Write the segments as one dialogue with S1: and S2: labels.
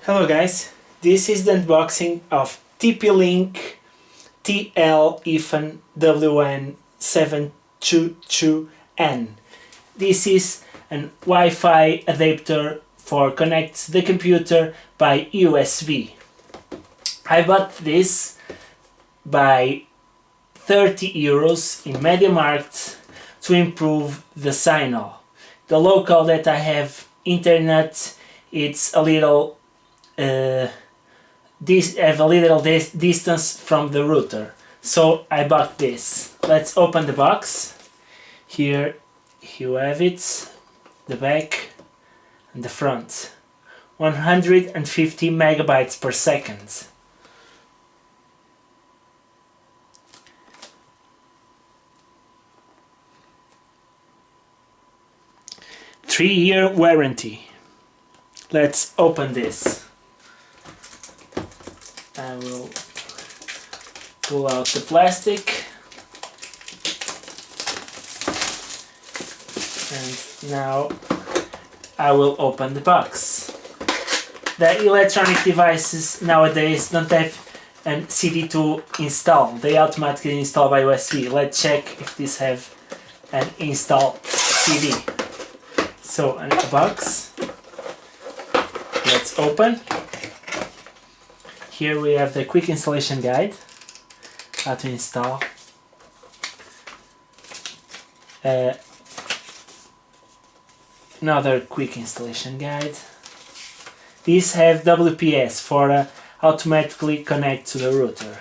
S1: Hello guys, this is the unboxing of TP-Link TL-WN722N. This is an Wi-Fi adapter for connects the computer by USB. I bought this by 30 euros in MediaMarkt to improve the signal. The local that I have internet, it's a little distance from the router, so I bought this. Let's open the box. Here you have it, the back and the front. 150 megabytes per second. Three-year warranty. Let's open this. I will pull out the plastic, and now I will open the box. The electronic devices nowadays don't have an CD to install, they automatically install by USB. Let's check if these have an install CD. So, in the box, let's open. Here we have the quick installation guide, how to install. Another quick installation guide. These have WPS for automatically connect to the router.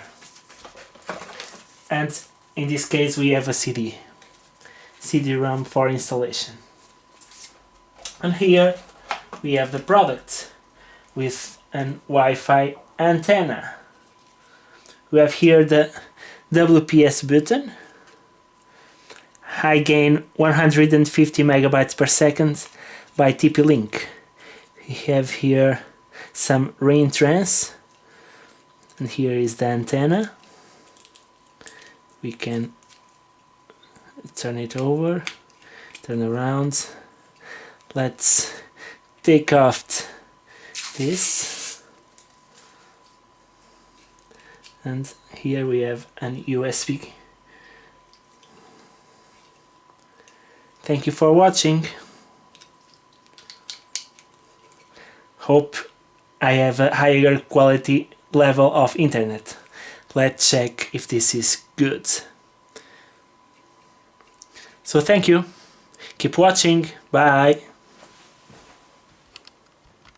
S1: And in this case we have a CD-ROM for installation. And here we have the product with an Wi-Fi antenna. We have here the WPS button, high gain 150 megabytes per second by TP-Link. We have here some rain trance, and here is the antenna. We can turn it over, turn around. Let's take off this, and here we have an USB. Thank you for watching. Hope I have a higher quality level of internet. Let's check if this is good. So thank you. Keep watching. Bye.